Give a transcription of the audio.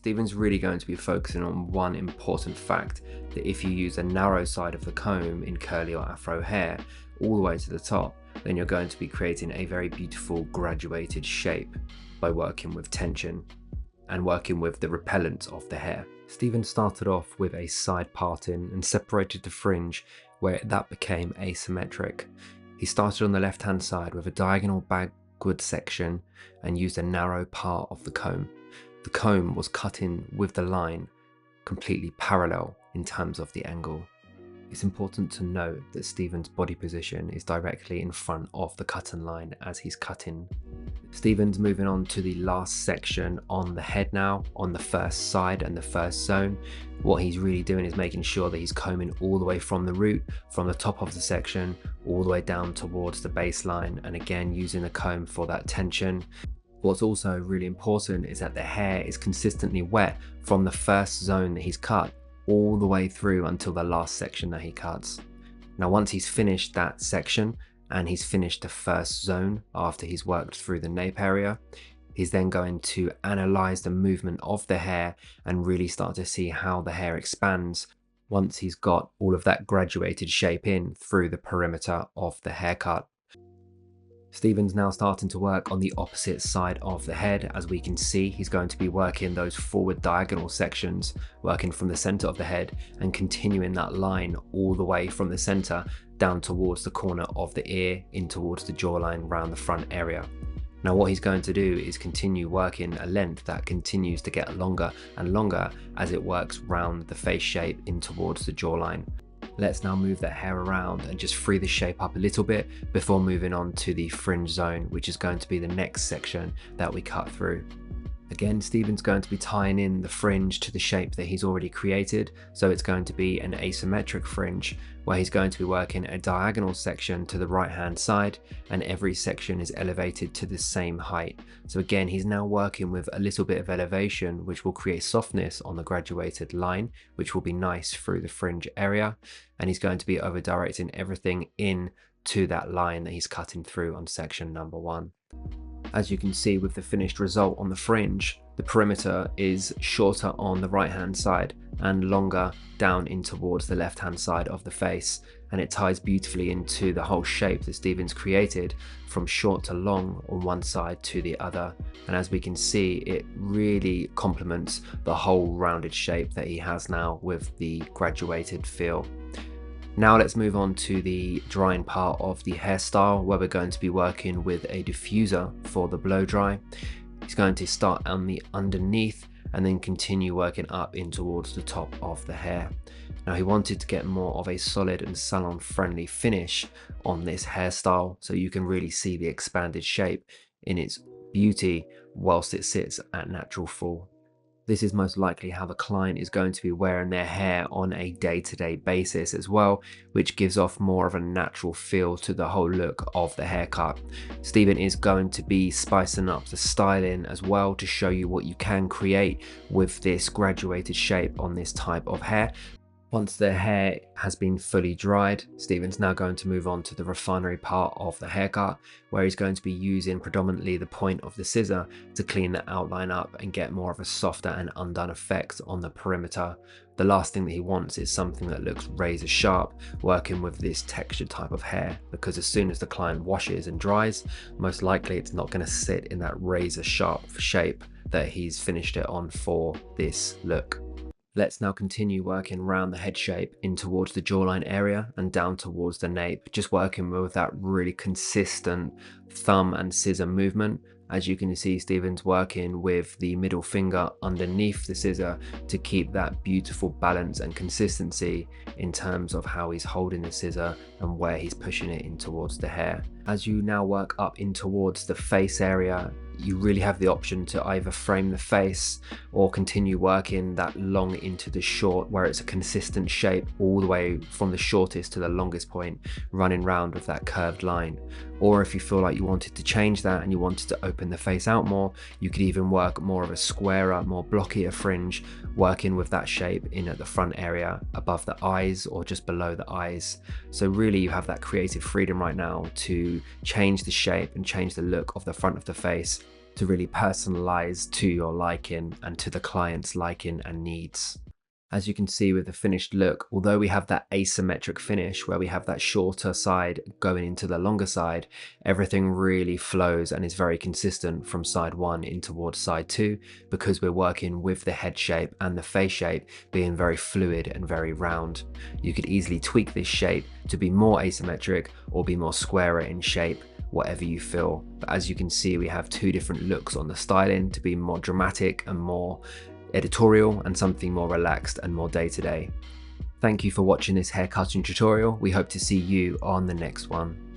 Stephen's really going to be focusing on one important fact, that if you use a narrow side of the comb in curly or afro hair all the way to the top, then you're going to be creating a very beautiful graduated shape by working with tension and working with the repellent of the hair. Stephen started off with a side parting and separated the fringe where that became asymmetric. He started on the left hand side with a diagonal backward section and used a narrow part of the comb. The comb was cut in with the line completely parallel in terms of the angle. It's important to note that Stephen's body position is directly in front of the cutting line as he's cutting. Stephen's moving on to the last section on the head now, on the first side and the first zone. What he's really doing is making sure that he's combing all the way from the root, from the top of the section, all the way down towards the baseline, and again using the comb for that tension. What's also really important is that the hair is consistently wet from the first zone that he's cut all the way through until the last section that he cuts. Now once he's finished that section and he's finished the first zone after he's worked through the nape area, he's then going to analyze the movement of the hair and really start to see how the hair expands once he's got all of that graduated shape in through the perimeter of the haircut. Stephen's now starting to work on the opposite side of the head. As we can see, he's going to be working those forward diagonal sections, working from the center of the head and continuing that line all the way from the center down towards the corner of the ear in towards the jawline around the front area. Now what he's going to do is continue working a length that continues to get longer and longer as it works round the face shape in towards the jawline. Let's now move the hair around and just free the shape up a little bit before moving on to the fringe zone, which is going to be the next section that we cut through. Again, Stephen's going to be tying in the fringe to the shape that he's already created, so it's going to be an asymmetric fringe where he's going to be working a diagonal section to the right hand side, and every section is elevated to the same height. So again, he's now working with a little bit of elevation, which will create softness on the graduated line, which will be nice through the fringe area, and he's going to be over directing everything in to that line that he's cutting through on section number 1. As you can see with the finished result on the fringe, the perimeter is shorter on the right hand side and longer down in towards the left hand side of the face, and it ties beautifully into the whole shape that Stephen's created from short to long on one side to the other. And as we can see, it really complements the whole rounded shape that he has now with the graduated feel. Now let's move on to the drying part of the hairstyle, where we're going to be working with a diffuser for the blow dry. He's going to start on the underneath and then continue working up in towards the top of the hair. Now he wanted to get more of a solid and salon friendly finish on this hairstyle, so you can really see the expanded shape in its beauty whilst it sits at natural full. This is most likely how the client is going to be wearing their hair on a day-to-day basis as well, which gives off more of a natural feel to the whole look of the haircut. Stephen is going to be spicing up the styling as well to show you what you can create with this graduated shape on this type of hair. Once the hair has been fully dried, Stephen's now going to move on to the refinery part of the haircut, where he's going to be using predominantly the point of the scissor to clean the outline up and get more of a softer and undone effect on the perimeter. The last thing that he wants is something that looks razor sharp working with this textured type of hair, because as soon as the client washes and dries, most likely it's not going to sit in that razor sharp shape that he's finished it on for this look. Let's now continue working around the head shape in towards the jawline area and down towards the nape, just working with that really consistent thumb and scissor movement. As you can see, Stephen's working with the middle finger underneath the scissor to keep that beautiful balance and consistency in terms of how he's holding the scissor and where he's pushing it in towards the hair. As you now work up in towards the face area, you really have the option to either frame the face or continue working that long into the short, where it's a consistent shape all the way from the shortest to the longest point, running round with that curved line. Or if you feel like you wanted to change that and you wanted to open the face out more, you could even work more of a squarer, more blockier fringe, working with that shape in at the front area above the eyes or just below the eyes. So really you have that creative freedom right now to change the shape and change the look of the front of the face to really personalize to your liking and to the client's liking and needs. As you can see with the finished look, although we have that asymmetric finish where we have that shorter side going into the longer side, everything really flows and is very consistent from side 1 in towards side 2, because we're working with the head shape and the face shape being very fluid and very round. You could easily tweak this shape to be more asymmetric or be more squarer in shape, whatever you feel. But as you can see, we have 2 different looks on the styling to be more dramatic and more editorial, and something more relaxed and more day-to-day. Thank you for watching this haircutting tutorial. We hope to see you on the next one.